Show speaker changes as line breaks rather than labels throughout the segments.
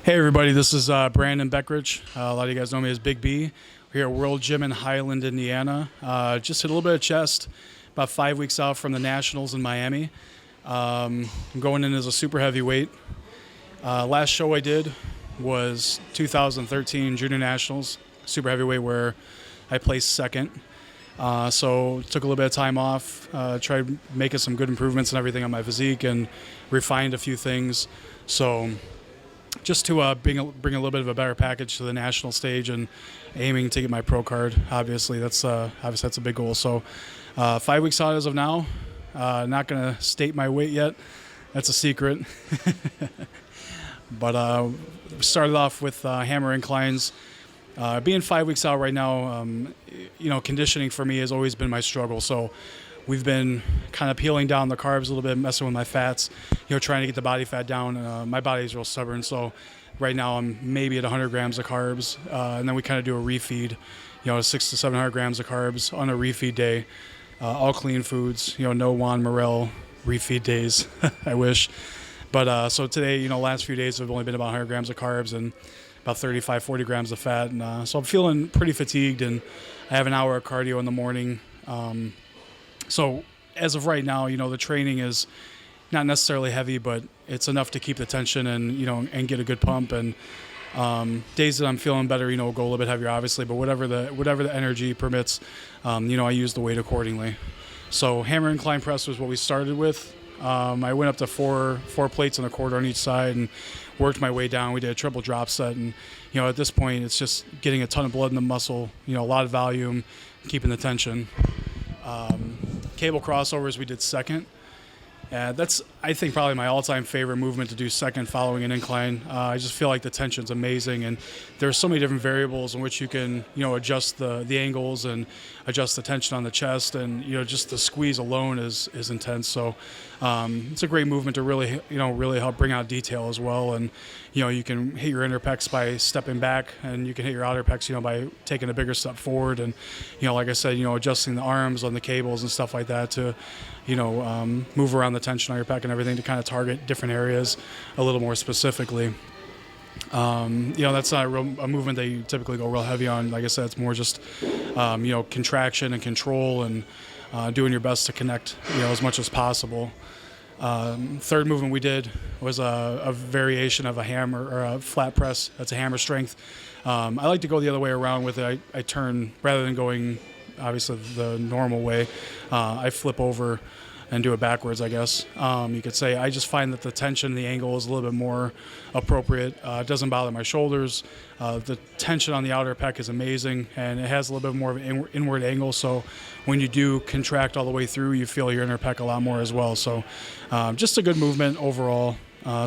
Hey everybody, this is Brandon Beckrich. A lot of you guys know me as Big B. We're here at World Gym in Highland, Indiana. Just hit a little bit of chest, about 5 weeks out from the Nationals in Miami. I'm going in as a super heavyweight. Last show I did was 2013 Junior Nationals, super heavyweight, where I placed second. So took a little bit of time off, tried making some good improvements and everything on my physique and refined a few things. So just to bring a little bit of a better package to the national stage and aiming to get my pro card. Obviously, that's a big goal. So 5 weeks out as of now. Not going to state my weight yet. That's a secret. But started off with hammer inclines. Being 5 weeks out right now, conditioning for me has always been my struggle. So we've been kind of peeling down the carbs a little bit, messing with my fats, trying to get the body fat down. My body's real stubborn, so right now I'm maybe at 100 grams of carbs, and then we kind of do a refeed, 600 to 700 grams of carbs on a refeed day, all clean foods, no Juan Morel refeed days. I wish. But so today, last few days have only been about 100 grams of carbs and about 35, 40 grams of fat. And so I'm feeling pretty fatigued, and I have an hour of cardio in the morning. So as of right now, the training is not necessarily heavy, but it's enough to keep the tension and, and get a good pump. And days that I'm feeling better, go a little bit heavier, obviously, but whatever the energy permits, I use the weight accordingly. So hammer incline press was what we started with. I went up to four plates and a quarter on each side and worked my way down. We did a triple drop set, and at this point it's just getting a ton of blood in the muscle, a lot of volume, keeping the tension. Cable crossovers we did second. That's, I think, probably my all-time favorite movement to do second following an incline. I just feel like the tension's amazing, and there's so many different variables in which you can, adjust the angles and adjust the tension on the chest, and just the squeeze alone is intense. So it's a great movement to really help bring out detail as well. And you can hit your inner pecs by stepping back, and you can hit your outer pecs, by taking a bigger step forward. And like I said, adjusting the arms on the cables and stuff like that to move around the tension on your pec and everything to kind of target different areas a little more specifically. That's not a movement that you typically go real heavy on. Like I said, it's more just, contraction and control and doing your best to connect, as much as possible. Third movement we did was a variation of a hammer or a flat press. That's a hammer strength. I like to go the other way around with it. I turn, rather than going obviously the normal way, I flip over and do it backwards, I guess. You could say I just find that the tension, the angle is a little bit more appropriate. It doesn't bother my shoulders. The tension on the outer pec is amazing, and it has a little bit more of an inward angle, so when you do contract all the way through, you feel your inner pec a lot more as well. So just a good movement overall,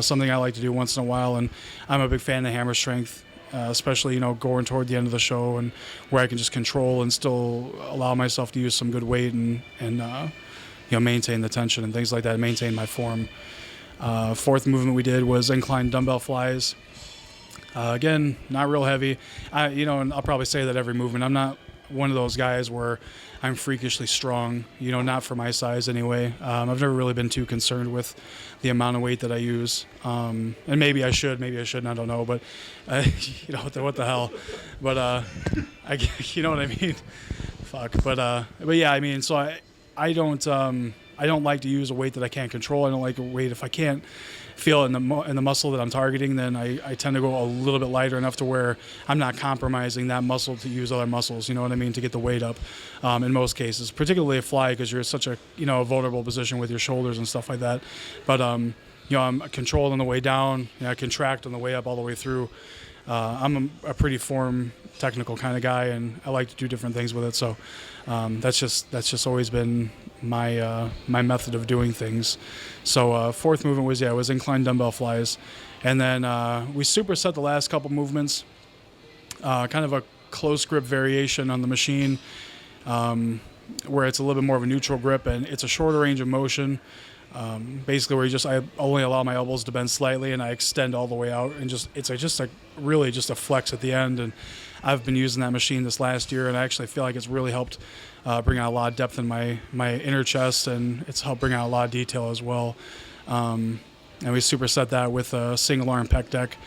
something I like to do once in a while, and I'm a big fan of hammer strength. Especially, going toward the end of the show, and where I can just control and still allow myself to use some good weight and maintain the tension and things like that, maintain my form. Fourth movement we did was incline dumbbell flies. Again, not real heavy. And I'll probably say that every movement. I'm not one of those guys where I'm freakishly strong, not for my size anyway. I've never really been too concerned with the amount of weight that I use. And maybe I shouldn't, I don't know, but what the hell. But you know what I mean? Fuck. But yeah, so I don't like to use a weight that I can't control. I don't like a weight if I can't feel in the muscle that I'm targeting, then I tend to go a little bit lighter enough to where I'm not compromising that muscle to use other muscles, to get the weight up in most cases, particularly a fly, because you're in such a vulnerable position with your shoulders and stuff like that. But I'm controlled on the way down, I contract on the way up all the way through. I'm a pretty form technical kind of guy, and I like to do different things with it. So that's just always been my method of doing things. So fourth movement was incline dumbbell flies, and then we superset the last couple movements, kind of a close grip variation on the machine, where it's a little bit more of a neutral grip, and it's a shorter range of motion. Basically where I only allow my elbows to bend slightly, and I extend all the way out, and it's really just a flex at the end. And I've been using that machine this last year, and I actually feel like it's really helped bring out a lot of depth in my inner chest, and it's helped bring out a lot of detail as well. And we superset that with a single arm pec deck.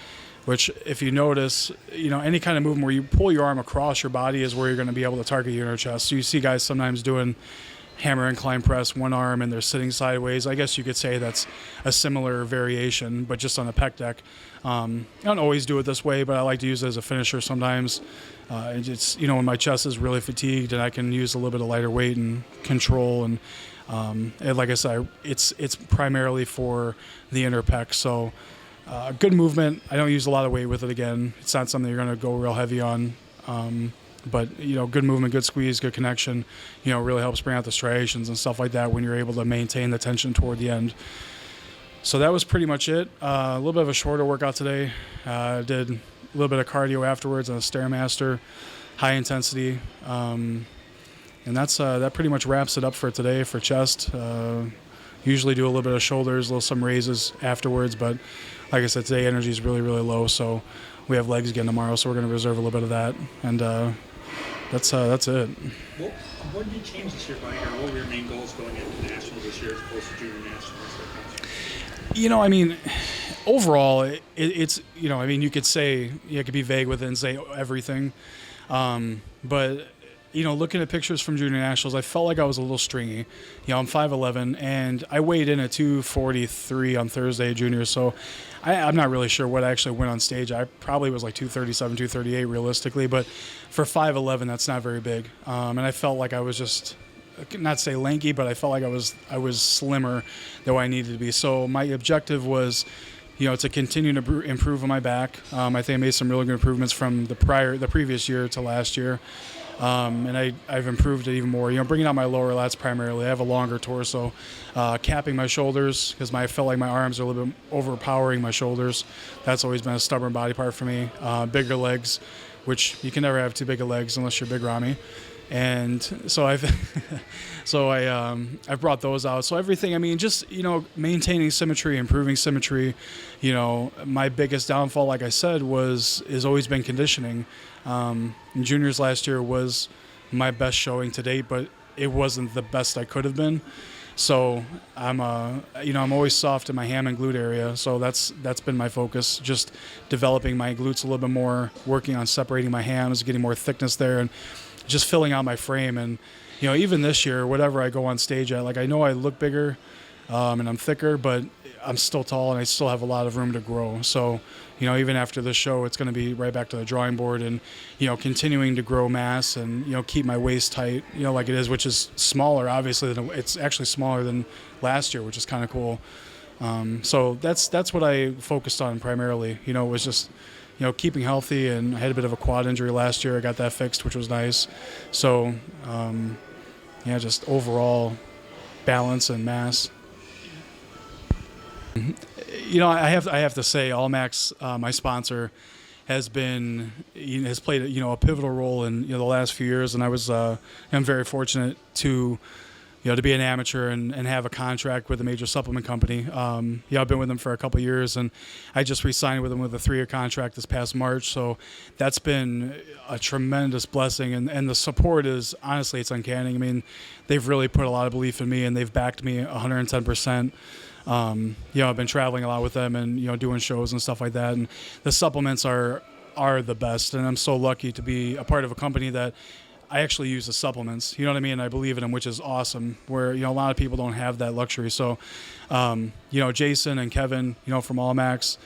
which if you notice, any kind of movement where you pull your arm across your body is where you're going to be able to target your inner chest. So you see guys sometimes doing hammer incline press, one arm, and they're sitting sideways. I guess you could say that's a similar variation, but just on the pec deck. I don't always do it this way, but I like to use it as a finisher sometimes. It's when my chest is really fatigued and I can use a little bit of lighter weight and control. And like I said, it's primarily for the inner pec. So good movement. I don't use a lot of weight with it again. It's not something you're going to go real heavy on. But good movement, good squeeze, good connection, really helps bring out the striations and stuff like that when you're able to maintain the tension toward the end. So that was pretty much it. A little bit of a shorter workout today. Did a little bit of cardio afterwards on a Stairmaster, high intensity. And that pretty much wraps it up for today for chest. Usually do a little bit of shoulders, some raises afterwards, but like I said, today energy is really, really low, so we have legs again tomorrow, so we're going to reserve a little bit of that, and that's it.
What did you change this year, buddy, or what were your main goals going into nationals this year as opposed to junior nationals?
Overall, it's you could say, you could be vague with it and say everything, but looking at pictures from junior nationals, I felt like I was a little stringy. I'm 5'11", and I weighed in at 243 on Thursday junior, so I'm not really sure what I actually went on stage. I probably was like 237, 238 realistically, but for 5'11", that's not very big. And I felt like I was just, not say lanky, but I felt like I was slimmer than what I needed to be. So my objective was, to continue to improve on my back. I think I made some really good improvements from the previous year to last year. And I've improved it even more. Bringing out my lower lats primarily. I have a longer torso, capping my shoulders because I felt like my arms are a little bit overpowering my shoulders. That's always been a stubborn body part for me. Bigger legs, which you can never have too big of legs unless you're Big Rami. And so I've brought those out. So everything, just maintaining symmetry, improving symmetry. My biggest downfall, like I said, has always been conditioning. Juniors last year was my best showing to date, but it wasn't the best I could have been. So I'm always soft in my ham and glute area. So that's been my focus, just developing my glutes a little bit more, working on separating my hams, getting more thickness there, and just filling out my frame. And even this year, whatever I go on stage at, I know I look bigger and I'm thicker, but I'm still tall and I still have a lot of room to grow. So even after this show, it's going to be right back to the drawing board and continuing to grow mass and keep my waist tight, like it is, which is smaller obviously it's actually smaller than last year, which is kind of cool. So that's what I focused on primarily. Was just keeping healthy, and I had a bit of a quad injury last year. I got that fixed, which was nice. So, just overall balance and mass. I have to say, Allmax, my sponsor, has played a pivotal role in the last few years, and I'm very fortunate to to be an amateur and have a contract with a major supplement company. I've been with them for a couple of years, and I just re-signed with them with a 3-year contract this past March. So that's been a tremendous blessing, and the support is, honestly, it's uncanny. They've really put a lot of belief in me, and they've backed me 110%. I've been traveling a lot with them and, doing shows and stuff like that. And the supplements are the best. And I'm so lucky to be a part of a company that I actually use the supplements, I believe in them, which is awesome, where, a lot of people don't have that luxury. So, Jason and Kevin, from Allmax,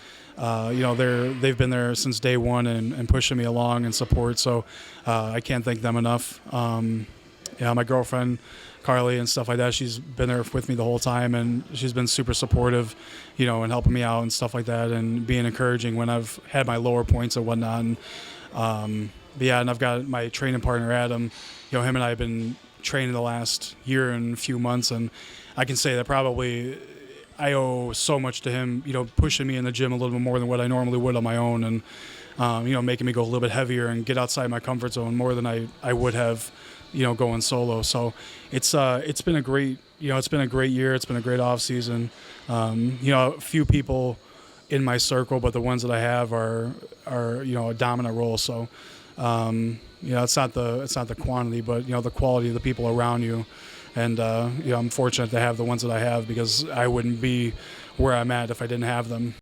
they've been there since day one and pushing me along and support. So, I can't thank them enough. My girlfriend, Carly, and stuff like that, she's been there with me the whole time, and she's been super supportive, and helping me out and stuff like that, and being encouraging when I've had my lower points and whatnot. And, and I've got my training partner, Adam. Him and I have been training the last year and a few months, and I can say that probably I owe so much to him, pushing me in the gym a little bit more than what I normally would on my own, and, making me go a little bit heavier and get outside my comfort zone more than I would have, going solo. So it's been a great, it's been a great year. It's been a great off season. A few people in my circle, but the ones that I have are a dominant role. So, it's not the quantity, but, the quality of the people around you. And, I'm fortunate to have the ones that I have, because I wouldn't be where I'm at if I didn't have them.